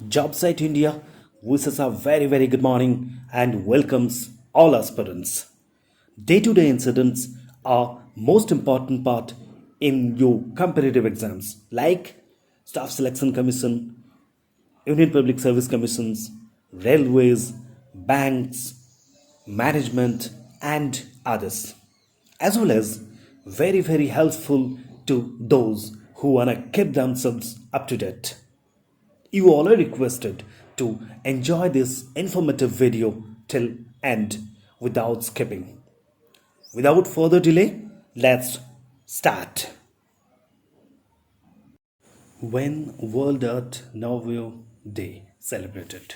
Jobsite India wishes a very good morning and welcomes all aspirants. Day-to-day incidents are most important part in your competitive exams like Staff Selection Commission, Union Public Service Commissions, railways, banks, management and others, as well as very helpful to those who want to keep themselves up to date. You all are requested to enjoy this informative video till end without skipping. Without further delay, let's start. When World Earth Novel Day celebrated?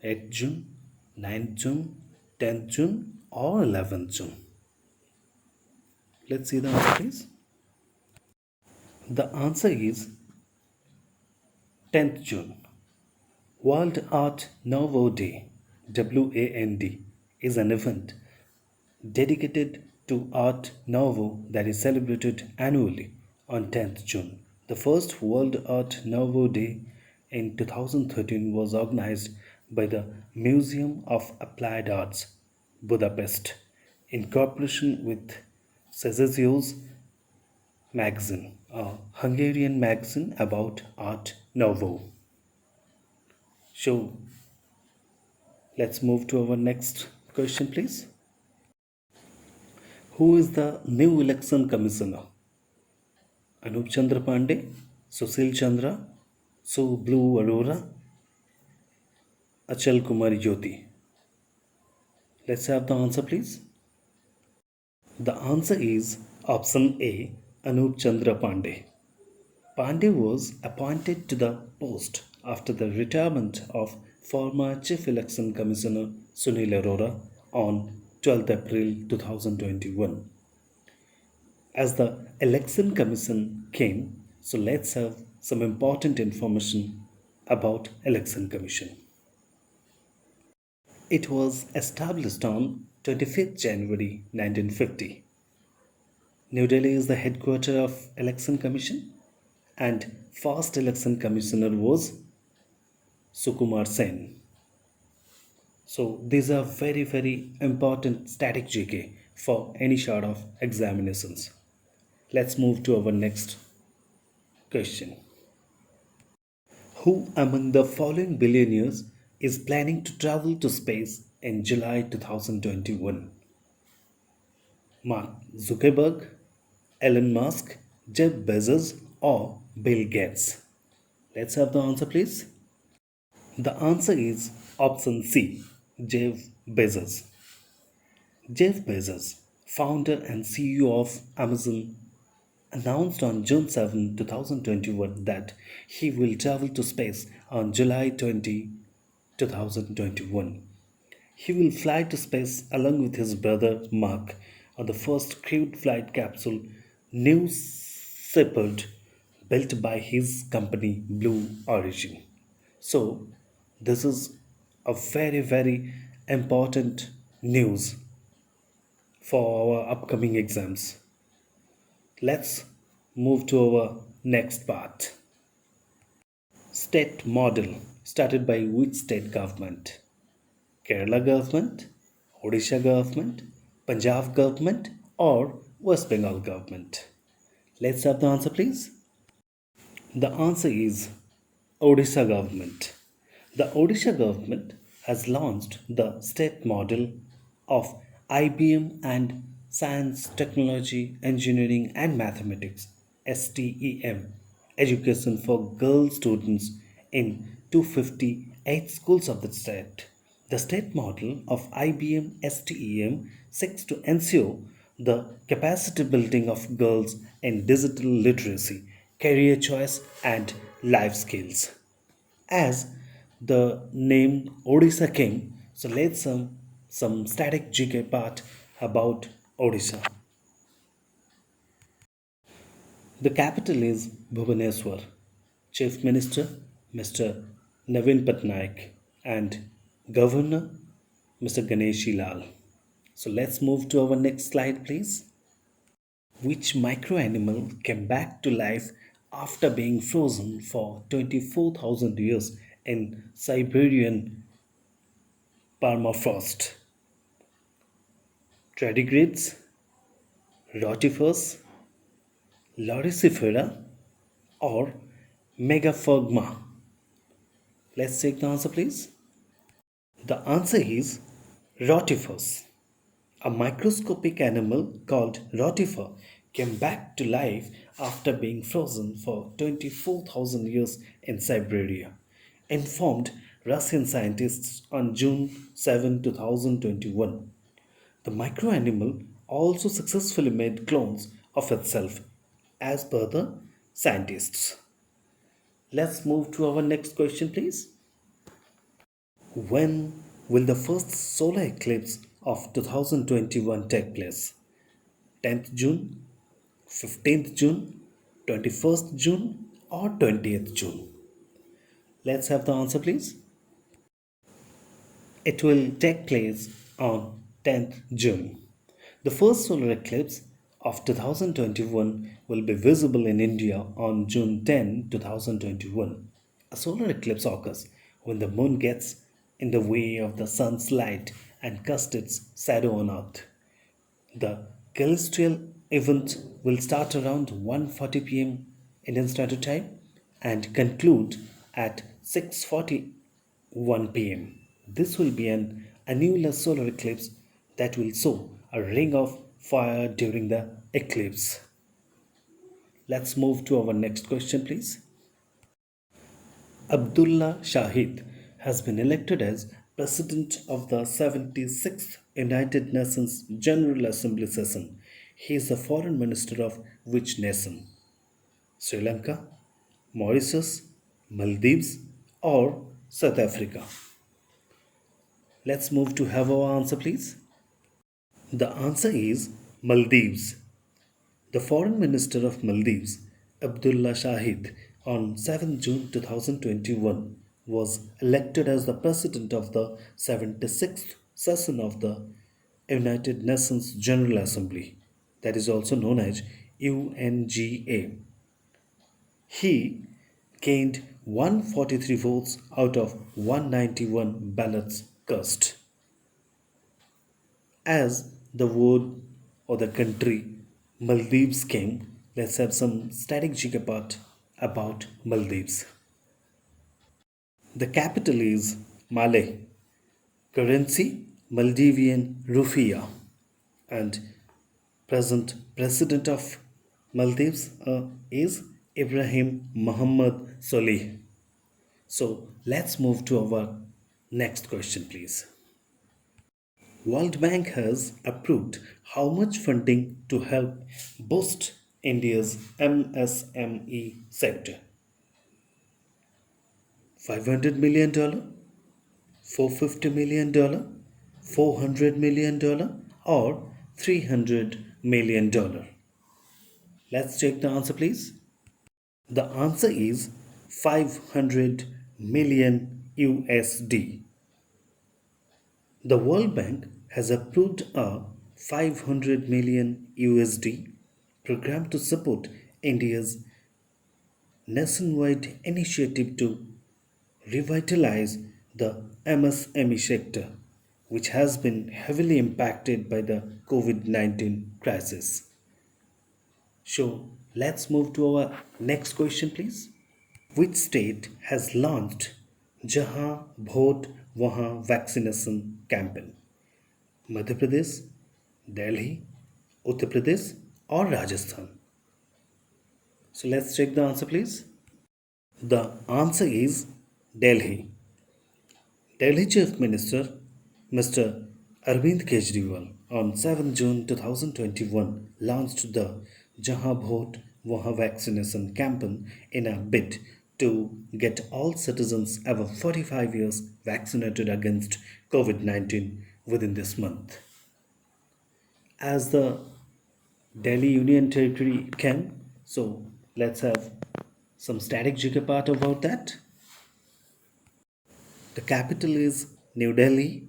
8th June, 9th June, 10th June or 11th June? Let's see the answer please. The answer is 10th June. World Art Nouveau Day (WAND) is an event dedicated to Art Nouveau that is celebrated annually on 10th June. The first World Art Nouveau Day in 2013 was organized by the Museum of Applied Arts, Budapest, in cooperation with Szeszio's magazine, a Hungarian magazine about Art Nouveau. So, let's move to our next question, please. Who is the new election commissioner? Anup Chandra Pandey, Sushil Chandra, Sue Blue Arora, Achal Kumari Jyoti. Let's have the answer, please. The answer is option A, Anup Chandra Pandey. Pandey was appointed to the post after the retirement of former Chief Election Commissioner Sunil Arora on 12th April 2021. As the Election Commission came, so let's have some important information about Election Commission. It was established on 25th January 1950. New Delhi is the headquarters of Election Commission and first election commissioner was Sukumar Sen. So these are very important static GK for any sort of examinations. Let's move to our next question. Who among the following billionaires is planning to travel to space in July 2021? Mark Zuckerberg, Elon Musk, Jeff Bezos, or Bill Gates? Let's have the answer, please. The answer is option C, Jeff Bezos. Jeff Bezos, founder and CEO of Amazon, announced on June 7, 2021 that he will travel to space on July 20, 2021. He will fly to space along with his brother Mark on the first crewed flight capsule New Shepard built by his company Blue Origin. So, this is a very important news for our upcoming exams. Let's move to our next part. State model started by which state government? Kerala government, Odisha government, Punjab government, or West Bengal government? Let's have the answer, please. The answer is Odisha government. The Odisha government has launched the state model of IBM and Science, Technology, Engineering and Mathematics STEM education for girl students in 258 schools of the state. The state model of IBM STEM seeks to ensure the capacity building of girls in digital literacy, career choice, and life skills. As the name Odisha came, so let's some static GK part about Odisha. The capital is Bhubaneswar. Chief Minister Mr. Navin Patnaik and Governor Mr. Ganeshi Lal. So let's move to our next slide, please. Which microanimal came back to life after being frozen for 24,000 years in Siberian permafrost? Tardigrades, rotifers, loricifera, or megafogma? Let's take the answer, please. The answer is rotifers. A microscopic animal called rotifer came back to life after being frozen for 24,000 years in Siberia, informed Russian scientists on June 7, 2021. The microanimal also successfully made clones of itself, as per the scientists. Let's move to our next question, please. When will the first solar eclipse of 2021 take place? 10th June, 15th June, 21st June, or 20th June? Let's have the answer, please. It will take place on 10th June. The first solar eclipse of 2021 will be visible in India on June 10, 2021. A solar eclipse occurs when the moon gets in the way of the sun's light and casts its shadow on Earth. The celestial event will start around 1:40 p.m. Indian Standard Time and conclude at 6:41 p.m. This will be an annular solar eclipse that will show a ring of fire during the eclipse. Let's move to our next question, please. Abdullah Shahid has been elected as President of the 76th United Nations General Assembly session. He is the Foreign Minister of which nation? Sri Lanka, Mauritius, Maldives, or South Africa? Let's move to have our answer, please. The answer is Maldives. The Foreign Minister of Maldives, Abdullah Shahid, on 7 June 2021 was elected as the President of the 76th session of the United Nations General Assembly, that is also known as UNGA. He gained 143 votes out of 191 ballots cast. As the word or the country Maldives came, let's have some static GK part about Maldives. The capital is Malé, currency Maldivian rupiah, and present president of Maldives is Ibrahim Muhammad Solih. So let's move to our next question, please. World Bank has approved how much funding to help boost India's MSME sector? $500 million, $450 million, $400 million, or $300 million? Let's check the answer, please. The answer is 500 million USD. The World Bank has approved a 500 million USD program to support India's nationwide initiative to revitalize the MSME sector, which has been heavily impacted by the COVID 19 crisis. So, let's move to our next question, please. Which state has launched Jahan Bhot Wahan vaccination campaign? Madhya Pradesh, Delhi, Uttar Pradesh, or Rajasthan? So let's check the answer, please. The answer is Delhi. Delhi Chief Minister Mr. Arvind Kejriwal on 7 June 2021 launched the Jahan Bhot Wahan vaccination campaign in a bid to get all citizens above 45 years vaccinated against COVID 19 within this month. As the Delhi Union Territory can, so let's have some static GK part about that. The capital is New Delhi.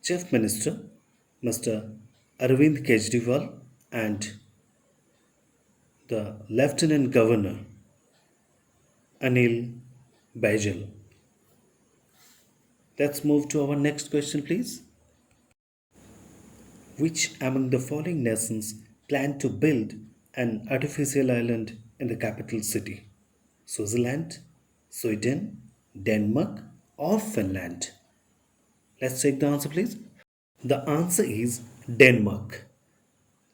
Chief Minister Mr. Arvind Kejriwal and the Lieutenant Governor Anil Baijal. Let's move to our next question, please. Which among the following nations plan to build an artificial island in the capital city? Switzerland, Sweden, Denmark, or Finland? Let's check the answer, please. The answer is Denmark.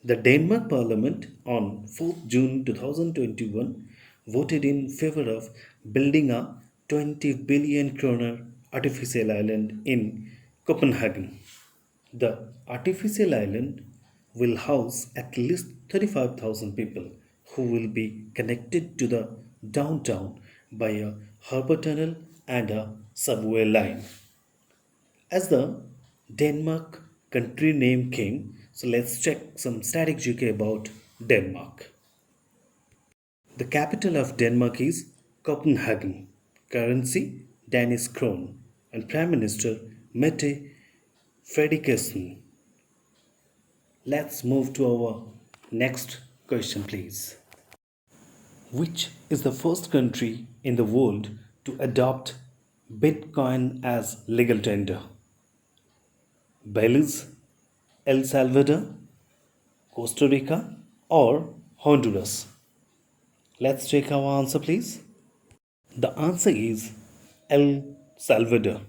The Denmark Parliament on 4th June 2021 voted in favor of building a 20 billion kroner artificial island in Copenhagen. The artificial island will house at least 35,000 people who will be connected to the downtown by a harbor tunnel and a subway line. As the Denmark country name came, so let's check some static GK about Denmark. The capital of Denmark is Copenhagen. Currency Danish krone and Prime Minister Mette Frederiksen. Let's move to our next question, please. Which is the first country in the world to adopt Bitcoin as legal tender? Belize, El Salvador, Costa Rica, or Honduras? Let's check our answer, please. The answer is El Salvador.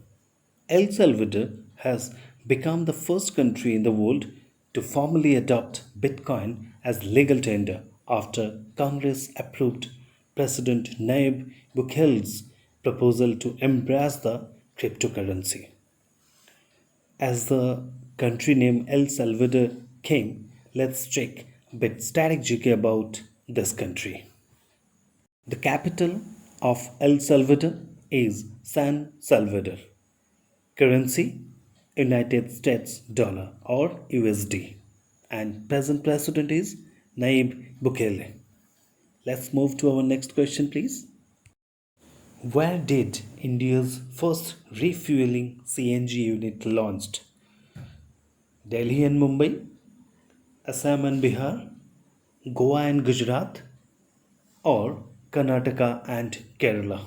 El Salvador has become the first country in the world to formally adopt Bitcoin as legal tender after Congress approved President Nayib Bukele's proposal to embrace the cryptocurrency. As the country name El Salvador came, let's check a bit static GK about this country. The capital of El Salvador is San Salvador. Currency United States dollar or USD. And present president is Nayib Bukele. Let's move to our next question, please. Where did India's first refueling CNG unit launched? Delhi and Mumbai, Assam and Bihar, Goa and Gujarat, or Karnataka and Kerala?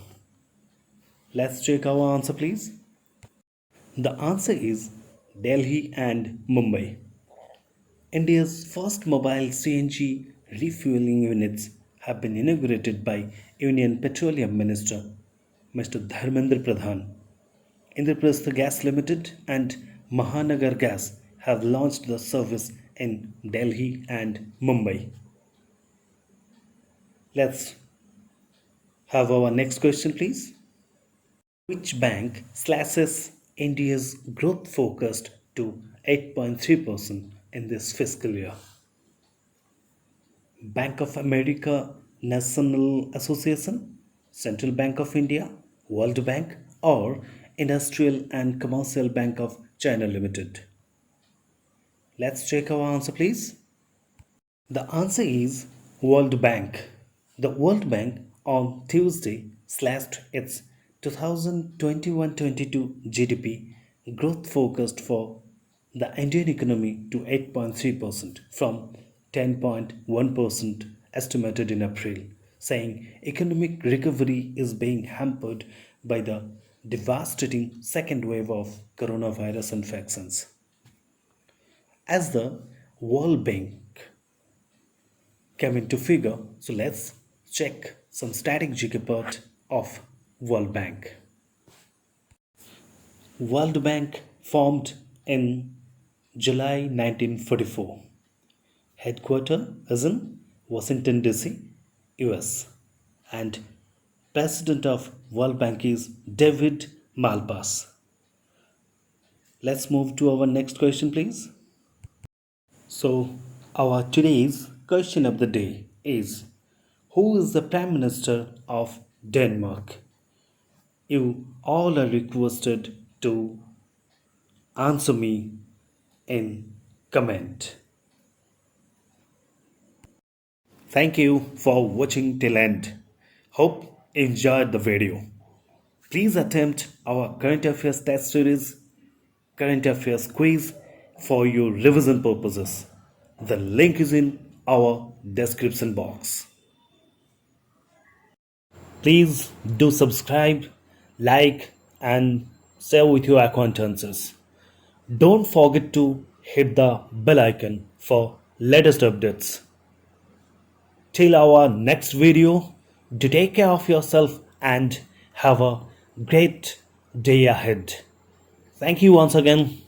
Let's check our answer, please. The answer is Delhi and Mumbai. India's first mobile CNG refueling units have been inaugurated by Union Petroleum Minister Mr. Dharmendra Pradhan. Indraprastha Gas Limited and Mahanagar Gas have launched the service in Delhi and Mumbai. Let's have our next question, please. Which bank slashes India's growth forecast to 8.3% in this fiscal year? Bank of America National Association, Central Bank of India, World Bank, or Industrial and Commercial Bank of China Limited? Let's check our answer, please. The answer is World Bank. The World Bank on Tuesday slashed its 2021-22 GDP growth forecast for the Indian economy to 8.3% from 10.1% estimated in April, saying economic recovery is being hampered by the devastating second wave of coronavirus infections. As the World Bank came into figure, so let's check some static GK part of World Bank. World Bank formed in July 1944. Headquarters is in Washington DC, US, and President of World Bank is David Malpass. Let's move to our next question, please. So, our today's question of the day is: who is the Prime Minister of Denmark? You all are requested to answer me in comment. Thank you for watching till end. Hope you enjoyed the video. Please attempt our current affairs test series, current affairs quiz for your revision purposes. The link is in our description box. Please do subscribe, like, and share with your acquaintances. Don't forget to hit the bell icon for latest updates. Till our next video, do take care of yourself and have a great day ahead. Thank you once again.